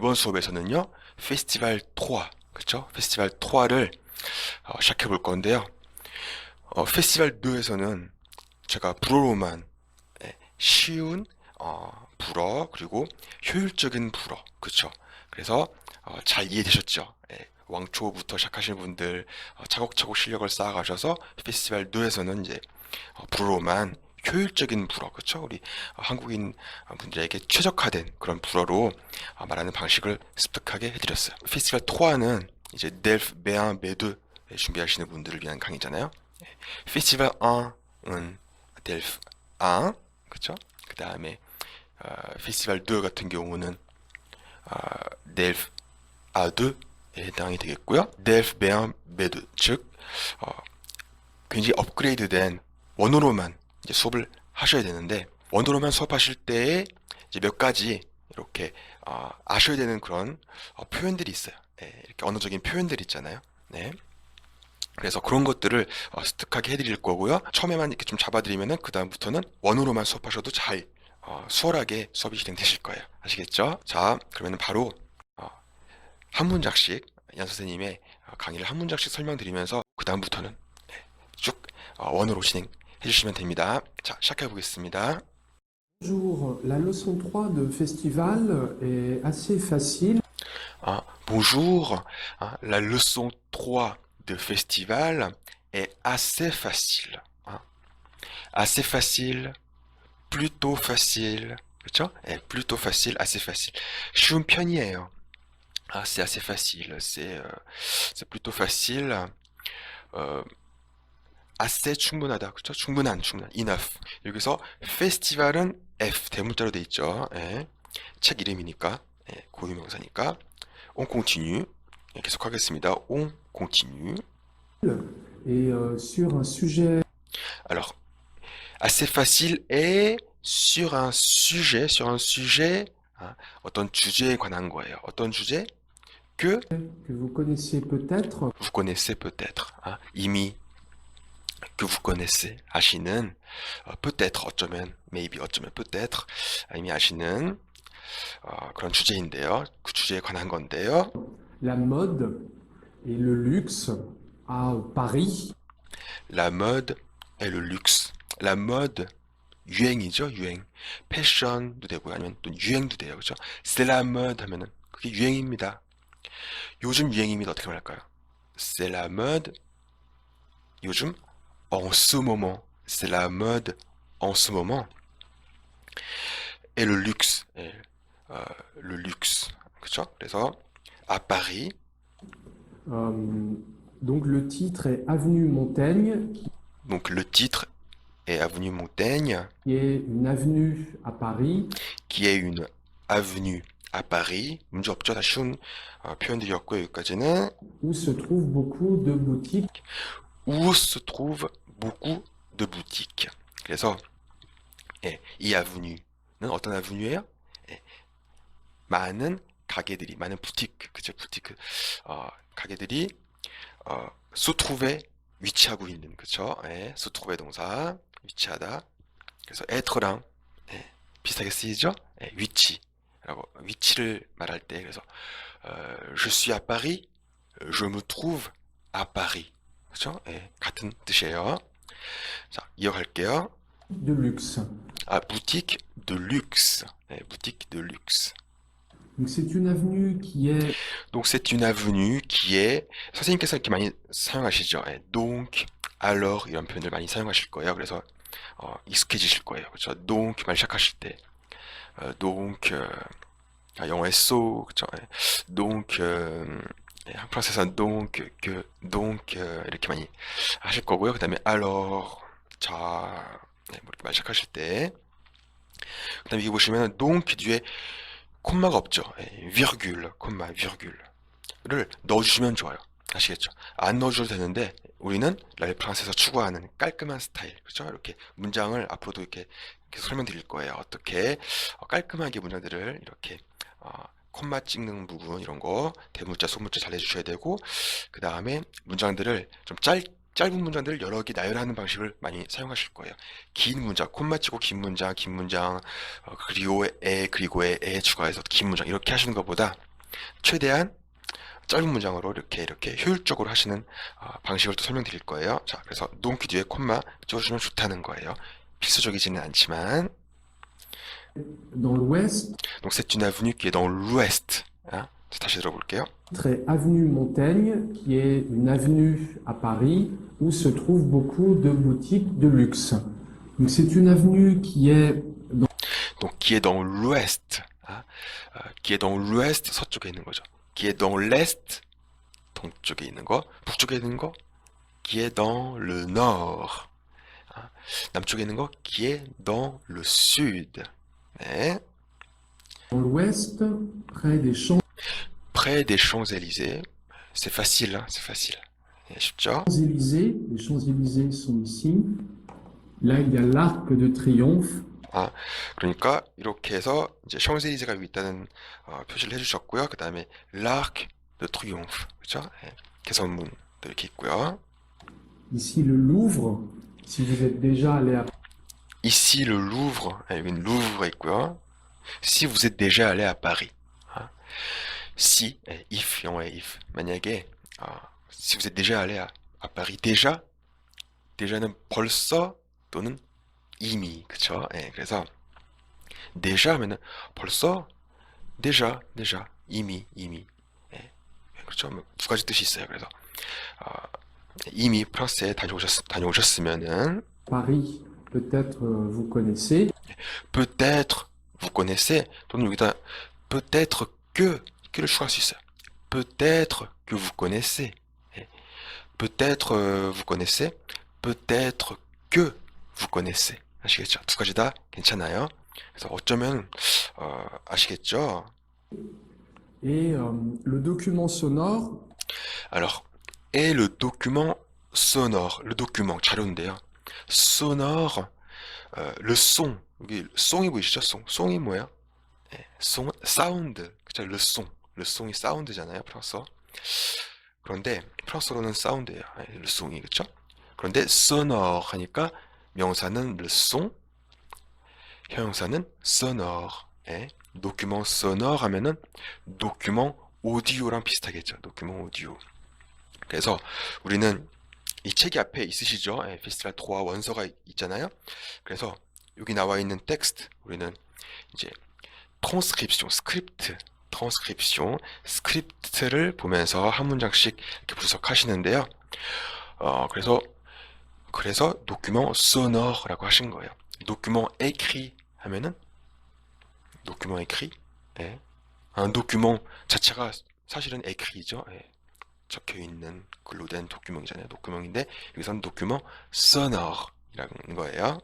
이번 수업에서는요, 페스티벌 3, 그쵸? 페스티벌 3를 시작해 볼 건데요. 페스티벌 2에서는 제가 불어로만 쉬운 불어 그리고 효율적인 불어, 그쵸? 그래서 잘 이해되셨죠? 왕초부터 시작하시는 분들 차곡차곡 실력을 쌓아가셔서 페스티벌 2에서는 이제 불어로만 효율적인 불어, 그쵸? 우리 한국인 분들에게 최적화된 그런 불어로 말하는 방식을 습득하게 해드렸어요. 페스티벌 토아는 이제 델프, 메아, 메드 준비하시는 분들을 위한 강의잖아요. 페스티벌 1은 델프 1, 그쵸? 그 다음에 페스티벌 2 같은 경우는 델프 A2에 해당이 되겠고요. 델프, 메아, 메드, 즉 굉장히 업그레이드된 원어로만 이제 수업을 하셔야 되는데, 원어로만 수업하실 때에 이제 몇 가지 이렇게 아셔야 되는 그런 표현들이 있어요. 이렇게 언어적인 표현들 있잖아요. 네. 그래서 그런 것들을 습득하게 해드릴 거고요. 처음에만 이렇게 좀 잡아드리면은 그 다음부터는 원어로만 수업하셔도 잘 수월하게 수업이 진행되실 거예요. 아시겠죠? 자, 그러면 바로 한 문장씩 양 선생님의 강의를 한 문장씩 설명드리면서 그 다음부터는 쭉 원어로 진행해 주시면 됩니다. 자, 시작해 보겠습니다. Bonjour, la leçon 3 de festival est assez facile. Bonjour, la leçon 3 de festival est assez facile. Assez facile, plutôt facile. 그렇죠? plutôt facile, assez facile. 쉬운 편이에요. c'est assez facile, c'est plutôt facile. assez 충분하다. 그렇죠? 충분한, enough. 여기서 페스티벌은 F 대문자로 돼 있죠. 책 이름이니까, 고유명사니까. On continue. 계속하겠습니다. On continue. Et sur un sujet Alors, assez facile est sur un sujet, 어떤 주제에 관한 거예요. 어떤 주제? que que vous connaissiez peut-être, vous connaissez peut-être. 이미 que vous connaissez, 아시는, peut-être, 어쩌면, maybe, 어쩌면, peut-être, 이미 아시는, 그런 주제인데요. 그 주제에 관한 건데요. la mode et le luxe à Paris. La mode et le luxe. La mode, 유행이죠, 유행. 패션도 되고요. 아니면 또 유행도 돼요. 그죠? C'est la mode 하면은, 그게 유행입니다. 요즘 유행입니다. 어떻게 말할까요? C'est la mode, 요즘, en ce moment. C'est la mode en ce moment. Et le luxe, le luxe, 그렇죠? 그래서 à Paris, Donc le titre est Avenue Montaigne, donc le titre est Avenue Montaigne, qui est une avenue à Paris, qui est une avenue à Paris. 문제 없죠? 다 쉬운 표현들이었고요. 여기까지는 où se trouvent beaucoup de boutiques. où se trouve beaucoup de boutiques. 그래서 이 avenue는 어떤 avenue예요? 많은 가게들이, 많은 부티크, 그죠? 부티크, 가게들이 se trouver 위치하고 있는, 그쵸? se trouver 동사 위치하다. 그래서 être,랑 비슷하게 쓰이죠? 위치라고, 위치를 말할 때, 그래서 je suis à Paris, je me trouve à Paris, 그쵸? 같은 뜻이에요. 자, 이어갈게요. De luxe. boutique de luxe, boutique de luxe. Donc c'est une avenue qui est Donc c'est une avenue qui est, 선생님께서 이렇게 많이 사용하시죠. donc, alors 이런 표현들 많이 사용하실 거예요. 그래서 익숙해지실 거예요. 그렇죠? donc 말 시작하실 때 donc 영어의 so, 그렇죠? donc 프랑스에서는 donc, que, donc 이렇게 많이 하실 거고요. 그 다음에 alors, 자, 뭐 이렇게 말 시작하실 때, 그 다음에 여기 보시면 donc 뒤에 콤마가 없죠. virgule, 콤마, virgule를 넣어주시면 좋아요. 아시겠죠? 안 넣어줘도 되는데 우리는 랄프랑스에서 추구하는 깔끔한 스타일, 그렇죠? 이렇게 문장을 앞으로도 이렇게 계속 설명드릴 거예요. 어떻게 깔끔하게 문장들을 이렇게 콤마 찍는 부분 이런 거 대문자, 소문자 잘 해주셔야 되고, 그 다음에 문장들을 좀 짧은 문장들을 여러 개 나열하는 방식을 많이 사용하실 거예요. 긴 문장, 콤마 치고 긴 문장, 그리고 에 추가해서 긴 문장 이렇게 하시는 것보다 최대한 짧은 문장으로 이렇게 효율적으로 하시는 방식을 또 설명드릴 거예요. 자, 그래서 donc 뒤에 콤마 찍어주면 좋다는 거예요. 필수적이지는 않지만. Dans l'ouest, Donc c'est une avenue qui est dans l'ouest. 자, 다시 들어볼게요. très avenue Montaigne, qui est une avenue à Paris où se trouvent beaucoup de boutiques de luxe. Donc c'est une avenue qui est Donc qui est dans l'ouest. qui est dans l'ouest, 서쪽에 있는 거죠. qui est dans l'est, 동쪽에 있는 거. 북쪽에 있는 거, qui est dans le nord. 남쪽에 있는 거, qui est dans le sud. 네. dans l'ouest, près des Près des Champs-Élysées. C'est facile, hein, c'est facile. 쉽죠? Champs-Élysées. Les Champs-Élysées sont ici. Là, il y a l'Arc de Triomphe. 그러니까 이렇게 해서 이제 샹젤리제가 여기 있다는 표시를 해주셨고요. 그 다음에 l'Arc de Triomphe, 그렇죠? 개선문도 이렇게 있고요. Ici, le Louvre. Si vous êtes déjà allé à Ici le Louvre, 여기는 Louvre 있고요. Si vous êtes déjà allé à Paris. Si, if, 영어의 if. 만약에 si vous êtes déjà allé à Paris, déja는 벌써 또는 이미, 그쵸? 그래서 déjà 하면은 벌써, déjà, 이미. 그렇죠? 두 가지 뜻이 있어요. 그래서 이미 프랑스에 다녀오셨으면은 Paris, peut-être vous connaissez. peut-être vous connaissez, 또는 여기다 peut-être que 를 추가할 수 있어요. peut-être que vous connaissez. peut-être vous connaissez, peut-être que vous connaissez. 아시겠죠? 두 가지 다 괜찮아요. 그래서 어쩌면 아시겠죠? Et le document sonore, Alors, et le document sonore, le document 자료인데요. sonore, le son, 여기 송이 보이시죠? 송이 뭐예요? 송, 사운드, 그쵸? le 송이 사운드잖아요, 프랑스어. 그런데 프랑스어로는 사운드예요, le 송이, 그쵸? 그런데 sonore 하니까 명사는 le son, 형용사는 sonore. document sonore 하면은 document 오디오랑 비슷하겠죠. document 오디오. 그래서 우리는 이 책이 앞에 있으시죠? 페스티벌 3 원서가 있잖아요. 그래서 여기 나와 있는 텍스트, 우리는 이제 스크립트를 보면서 한 문장씩 이렇게 분석하시는데요. 그래서 document sonore라고 하신 거예요. document écrit 하면은 document écrit, un document 자체가 사실은 écrit이죠. 적혀 있는 글로 된 도큐멘이잖아요. 도큐멘인데 여기서는 document sonore라는 거예요.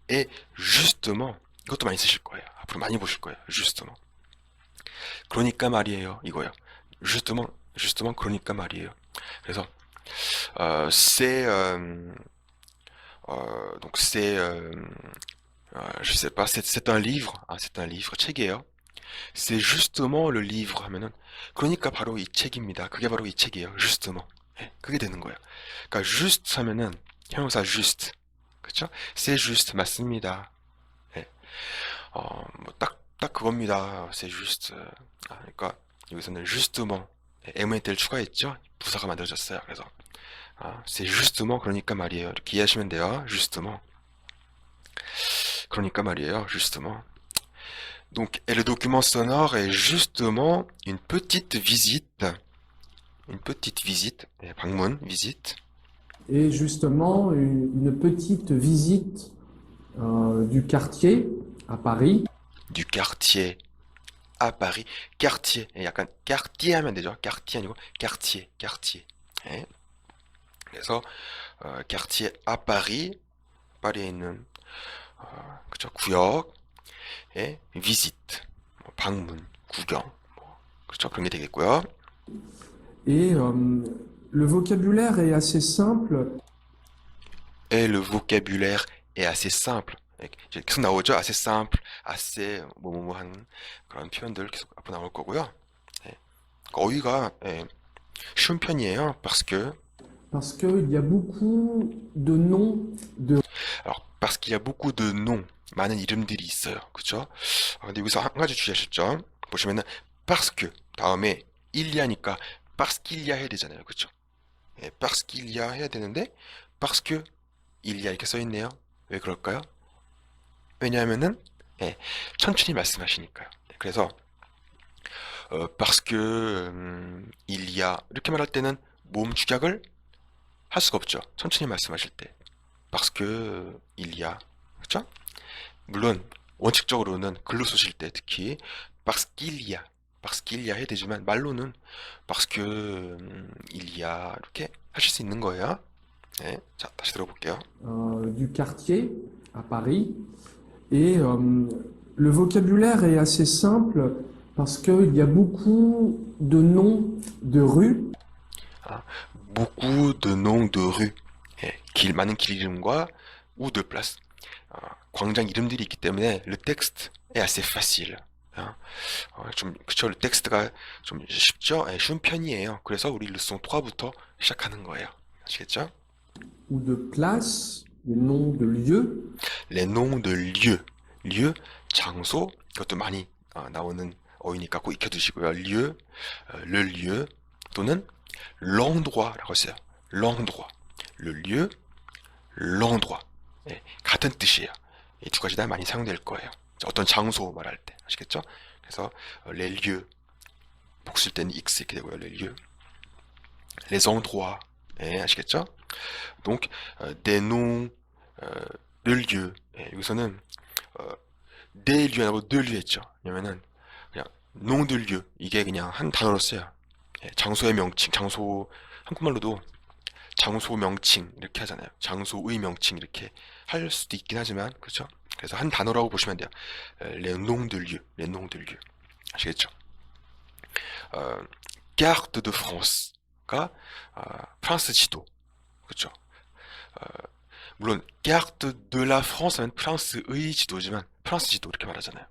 et justement, 이것도 많이 쓰실 거예요. 앞으로 많이 보실 거예요. justement. 그러니까 말이에요. 이거요. justement 그러니까 말이에요. 그래서 donc je sais pas, c'est un livre, c'est un livre, 책이에요. c'est justement le livre 하면은 그러니까 바로 이 책입니다. 그게 바로 이 책이에요. justement. 그게 되는 거예요. 그러니까 juste 하면은 형용사 juste, 그렇죠? c'est juste, 맞습니다. 딱 그겁니다. c'est juste. 그러니까 여기서는 justement MNT를 추가했죠. 부사가 만들어졌어요. 그래서 c'est justement 그러니까 말이에요. 이렇게 이해하시면 돼요. justement. 그러니까 말이에요. justement. Donc, et le document sonore est justement une petite visite, 방문, visite. et justement une petite visite du quartier à Paris. Du quartier à Paris. quartier, 약간 quartier 하면 되죠. quartier 아니고 quartier. 그래서 quartier à Paris, 파리에 있는 그쵸, 구역. visite, 방문, 구경, 그렇죠? 그런 게 되겠고요. Et le vocabulaire est assez simple. Et le vocabulaire est assez simple. 계속 나오죠? assez simple, assez 뭐뭐한 그런 표현들 계속 앞으로 나올 거고요. 어휘가 쉬운 편이에요. parce que il y a beaucoup de noms de alors parce qu'il y a beaucoup de noms. 많은 이름들이 있어요. 그쵸? 근데 여기서 한 가지 주의하셨죠? 보시면은 parce que 다음에 il y a니까 parce qu'il y a 해야 되잖아요. 그쵸? 예, parce qu'il y a 해야 되는데 parce que il y a 이렇게 써 있네요. 왜 그럴까요? 왜냐하면은 예, 천천히 말씀하시니까요. 그래서 parce que il y a 이렇게 말할 때는 모음 축약을 할 수가 없죠. 천천히 말씀하실 때 parce que il y a 그렇죠? 물론 원칙적으로는 글로 쓰실 때 특히 parce qu'il y a 해야 되지만 말로는 parce que il y a 이렇게 하실 수 있는 거예요. 네, 자 다시 들어볼게요. du quartier à Paris. Et le vocabulaire est assez simple parce qu'il y a beaucoup de noms de rues. beaucoup de noms de rue. 예, 많은 길 이름과 ou de place. 광장 이름들이 있기 때문에 le texte est assez facile. 좀 그쵸, le texte가 좀 쉽죠? 예, 쉬운 편이에요. 그래서 우리 leçon 3부터 시작하는 거예요. 아시겠죠? Ou de places, des noms de lieux. les noms de lieu. lieu, 장소. 이것도 많이 나오는 어휘니까 꼭 익혀두시고요. lieu, le lieu 또는 l'endroit라고 써요. l'endroit. le lieu, l'endroit. 예, 같은 뜻이에요. 이 두 가지 다 많이 사용될 거예요. 어떤 장소 말할 때 아시겠죠? 그래서 les lieux 복수일 때는 x 이렇게 되고요. les lieux, les endroits. 예, 아시겠죠? donc des noms de lieux. 예, 여기서는 des lieux 아니고 de lieu 했죠. 왜냐면은 그냥 nom de lieu 이게 그냥 한 단어로 써요. 예, 장소의 명칭, 장소 한국말로도 장소 명칭 이렇게 하잖아요. 장소의 명칭 이렇게 할 수도 있긴 하지만 그렇죠? 그래서 한 단어라고 보시면 돼요. les noms de lieu, les noms de lieu. 아시겠죠? carte de France가 프랑스 지도, 그렇죠? 물론 carte de la France는 프랑스의 지도지만 프랑스 지도 이렇게 말하잖아요.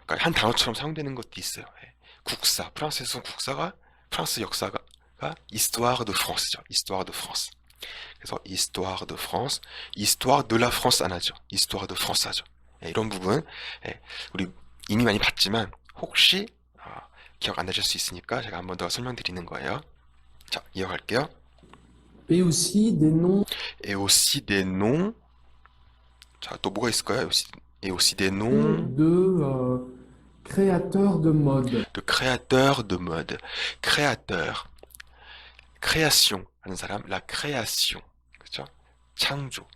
그러니까 한 단어처럼 사용되는 것도 있어요. 예. 국사, 프랑스에서 국사가 프랑스 역사가 histoire de France죠. histoire de France. 그래서 histoire de France, histoire de la France 안 하죠. histoire de France 하죠. 예, 이런 부분 우리 이미 많이 봤지만 혹시 기억 안 나실 수 있으니까 제가 한 번 더 설명드리는 거예요. 자, 이어갈게요. Et aussi des noms et aussi des noms. 자, 또 뭐가 있을까요? et aussi des noms de créateurs de mode. de créateurs de mode. créateur. création 하는 사람, la création. 그렇죠? 창조.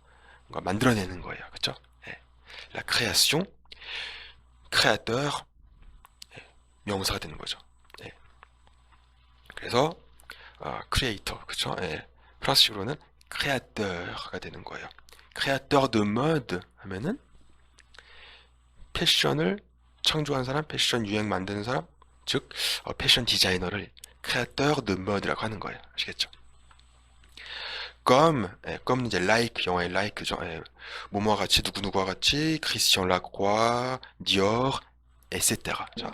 뭔가 만들어내는 거예요. 그렇죠? 예. la création. créateur. 예. 명사가 되는 거죠. 예. 그래서 creator. 그렇죠? 예. 프랑스식으로는 créateur가 되는 거예요. créateur de mode 하면은 패션을 창조한 사람, 패션 유행 만드는 사람, 즉 패션 디자이너를 créateur de mode라고 하는 거예요. 아시겠죠? comme 이제 like 영화의 like죠. 뭐뭐와 같이 누구누구와 같이 크리스티안 라크로아, 디or, etc. 자,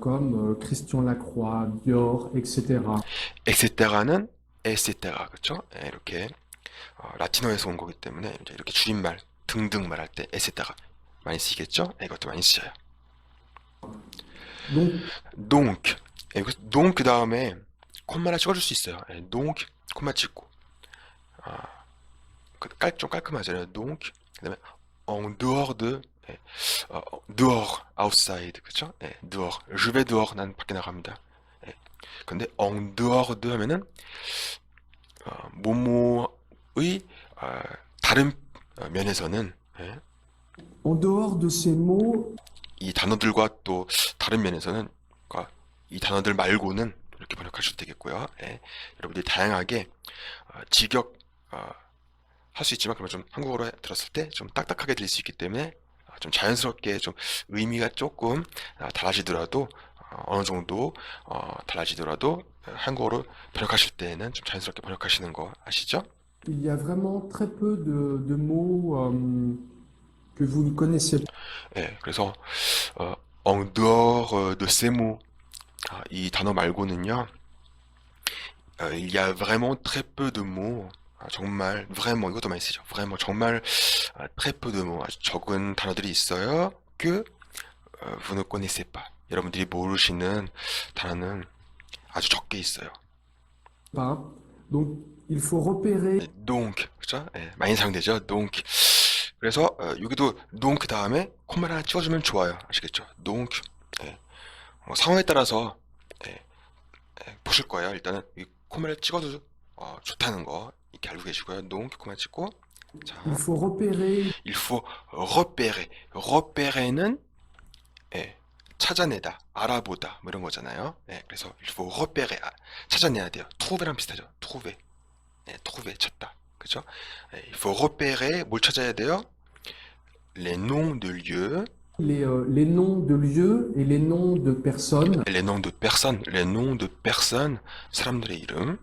Comme Christian Lacroix, Dior, etc. etc는 etc. 그렇죠? 이렇게 라틴어에서 온 거기 때문에 이제 이렇게 줄임말 등등 말할 때 etc. 많이 쓰이겠죠? 이것도 많이 쓰여요. donc donc 그 다음에 콤마를 찍어줄 수 있어요. donc 콤마 찍고 좀 깔끔하잖아요. donc 그 다음에 en dehors de dehors outside 그쵸? dehors je vais dehors 난 밖에 나갑니다. 근데 en dehors de 하면은 뭐뭐의 다른 면에서는 En dehors de ces mots, 이 단어들과 또 다른 면에서는 이 단어들 말고는 이렇게 번역하셔도 되겠고요. 여러분들이 다양하게 직역 할 수 있지만 그러면 좀 한국어로 들었을 때 좀 딱딱하게 들릴 수 있기 때문에 좀 자연스럽게 좀 의미가 조금 달라지더라도 어느 정도 달라지더라도 한국어로 번역하실 때는 좀 자연스럽게 번역하시는 거 아시죠? il y a vraiment très peu de mots que vous ne connaissez pas. 그래서 en dehors de ces mots 이 단어 말고는요, il y a vraiment très peu de mots. 정말 vraiment 이것도 많이 쓰죠. vraiment 정말 très peu de mots. 아주 적은 단어들이 있어요. que vous ne connaissez pas. 여러분들이 모르시는 단어는 아주 적게 있어요. pas. Donc, il faut repérer donc, 그죠? 예, 많이 사용되죠? donc. 그래서 여기도 donc 다음에 코마를 하나 찍어주면 좋아요. 아시겠죠? donc. 예, 상황에 따라서 예, 보실 거예요. 일단은 이 코마를 찍어도 좋다는 거 이렇게 알고 계시고요. donc 코마 찍고 자, il faut repérer il faut repérer. repére는 예, 찾아내다, 알아보다 뭐 이런 거잖아요. 예, 그래서 il faut repérer. 찾아내야 돼요. trouver랑 비슷하죠. trouver. 예, trouver 찾다. 그죠? 예, il faut repérer 뭘 찾아야 돼요? les noms de lieux, les noms de lieux et les noms de personnes les noms de personnes, les noms de personnes, 사람들의 이름.